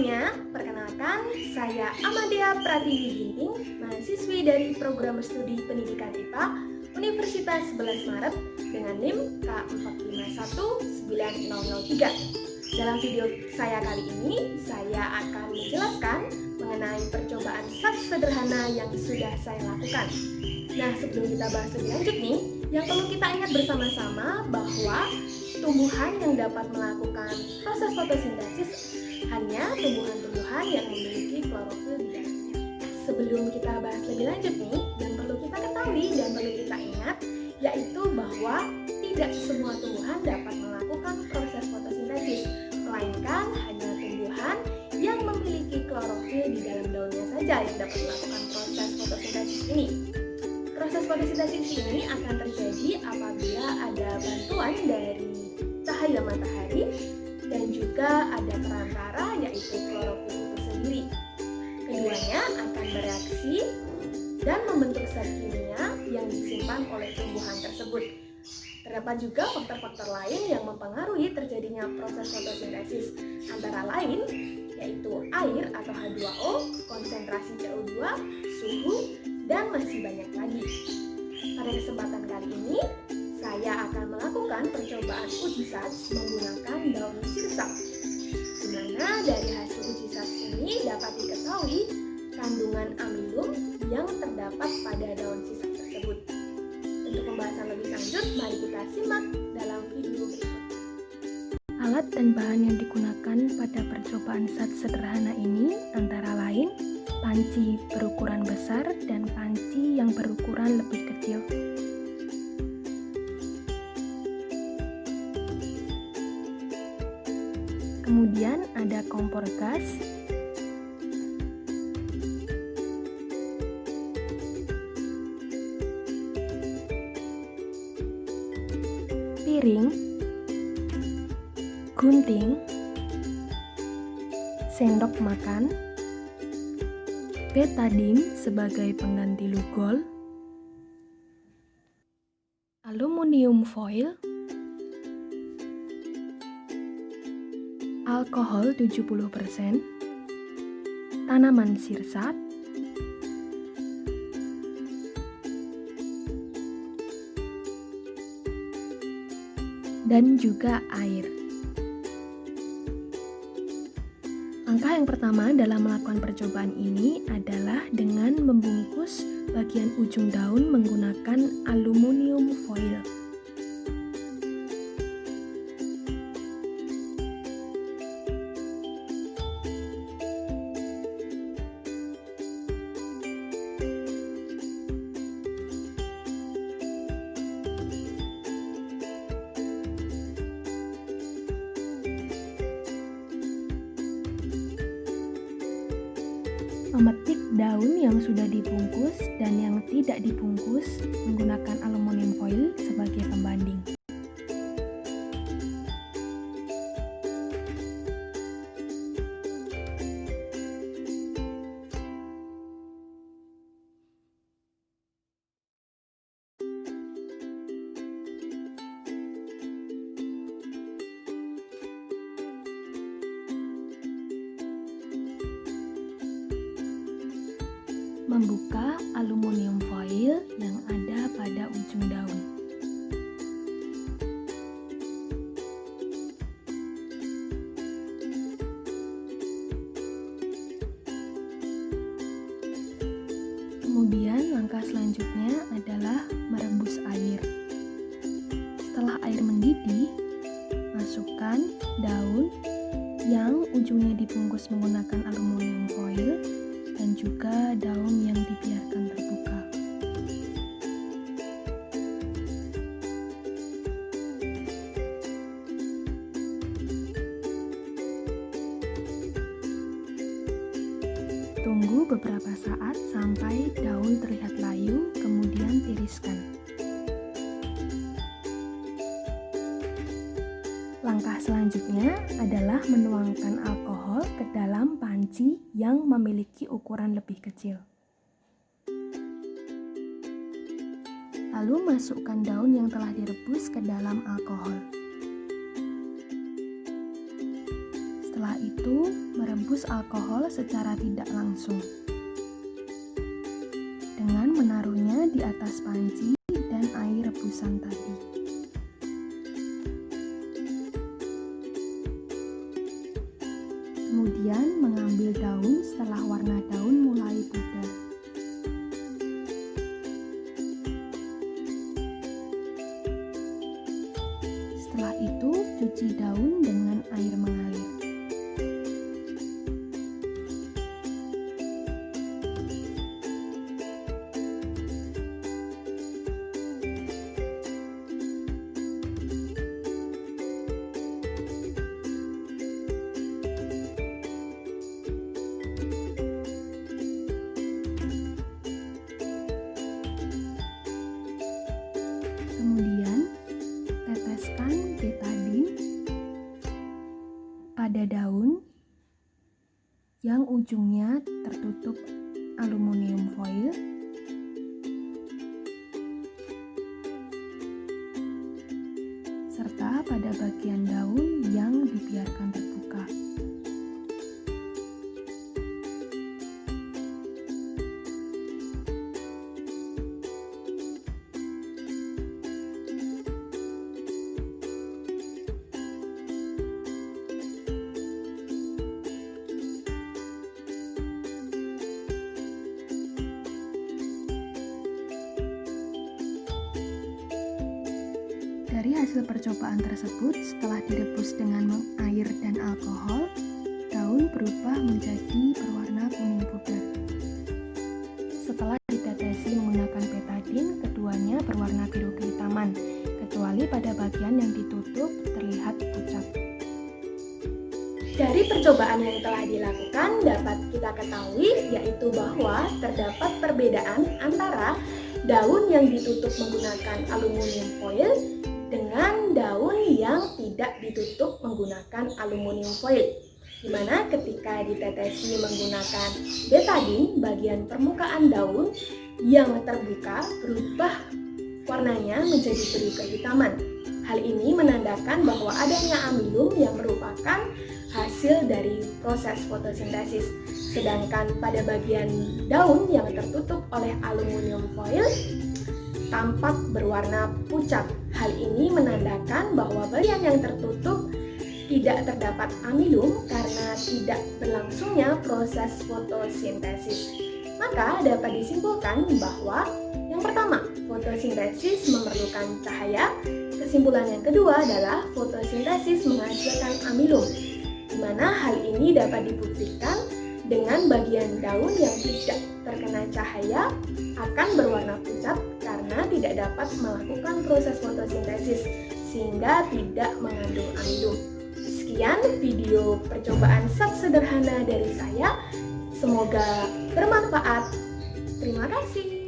semuanya, perkenalkan saya Amadia Pratiwi Ginting, mahasiswi dari Program Studi Pendidikan IPA Universitas 11 Maret dengan NIM K451903. Dalam video saya kali ini, saya akan menjelaskan mengenai percobaan SAT sederhana yang sudah saya lakukan. Nah, sebelum kita bahas lebih lanjut nih, yang perlu kita ingat bersama-sama bahwa tumbuhan yang dapat melakukan proses fotosintesis hanya tumbuhan-tumbuhan yang memiliki klorofil di dalamnya. Sebelum kita bahas lebih lanjut nih, yang perlu kita ketahui dan perlu kita ingat yaitu bahwa tidak semua tumbuhan dapat melakukan proses fotosintesis, melainkan hanya tumbuhan yang memiliki klorofil di dalam daunnya saja yang dapat melakukan proses fotosintesis ini. Proses fotosintesis ini akan terjadi apabila ada bantuan dari cahaya matahari dan juga ada perantara yaitu klorofil itu sendiri. Keduanya akan bereaksi dan membentuk zat kimia yang disimpan oleh tumbuhan tersebut. Terdapat juga faktor-faktor lain yang mempengaruhi terjadinya proses fotosintesis, antara lain yaitu air atau H2O, konsentrasi CO2, suhu, dan masih banyak lagi. Pada kesempatan kali ini, saya akan melakukan percobaan uji SAT menggunakan daun sirsak, di mana dari hasil uji SAT ini dapat diketahui kandungan amilum yang terdapat pada daun sirsak tersebut. Untuk pembahasan lebih lanjut, mari kita simak dalam video berikut. Alat dan bahan yang digunakan pada percobaan SAT sederhana ini antara lain panci berukuran besar dan panci yang berukuran lebih kecil. Kemudian ada kompor gas, piring, gunting, sendok makan, betadine sebagai pengganti lugol, aluminium foil, alkohol 70%, tanaman sirsat, dan juga air. Langkah yang pertama dalam melakukan percobaan ini adalah dengan membungkus bagian ujung daun menggunakan aluminium foil. Memetik daun yang sudah dibungkus dan yang tidak dibungkus menggunakan aluminium foil sebagai pembanding. Membuka aluminium foil yang ada pada ujung daun. Kemudian langkah selanjutnya adalah merebus air. Setelah air mendidih, masukkan daun yang ujungnya dibungkus menggunakan aluminium foil dan juga daun yang dibiarkan terbuka. Tunggu beberapa saat sampai daun terlihat layu, kemudian tiriskan. Langkah selanjutnya adalah menuangkan alkohol ke dalam panci yang memiliki ukuran lebih kecil. Lalu masukkan daun yang telah direbus ke dalam alkohol. Setelah itu, merebus alkohol secara tidak langsung dengan menaruhnya di atas panci dan air rebusan tadi. Kemudian mengambil daun setelah warna daun mulai pudar. Setelah itu, cuci daun dengan air mengalir. Kemudian, teteskan betadin pada daun yang ujungnya tertutup aluminium foil serta pada bagian daun yang dibiarkan terbuka. Dari hasil percobaan tersebut, setelah direbus dengan air dan alkohol, daun berubah menjadi berwarna kuning pudar. Setelah ditetesi menggunakan betadin, keduanya berwarna biru kehitaman, kecuali pada bagian yang ditutup terlihat pucat. Dari percobaan yang telah dilakukan dapat kita ketahui yaitu bahwa terdapat perbedaan antara daun yang ditutup menggunakan aluminium foil dengan daun yang tidak ditutup menggunakan aluminium foil, di mana ketika ditetesi menggunakan betadin, bagian permukaan daun yang terbuka berubah warnanya menjadi biru kehitaman. Hal ini menandakan bahwa adanya amilum yang merupakan hasil dari proses fotosintesis. Sedangkan pada bagian daun yang tertutup oleh aluminium foil tampak berwarna pucat. Hal ini menandakan bahwa bagian yang tertutup tidak terdapat amilum karena tidak berlangsungnya proses fotosintesis. Maka dapat disimpulkan bahwa yang pertama, fotosintesis memerlukan cahaya. Kesimpulan yang kedua adalah fotosintesis menghasilkan amilum, di mana hal ini dapat dibuktikan dengan bagian daun yang tidak terkena cahaya akan berwarna pucat karena tidak dapat melakukan proses fotosintesis sehingga tidak mengandung amilum. Sekian video percobaan sederhana dari saya. Semoga bermanfaat. Terima kasih.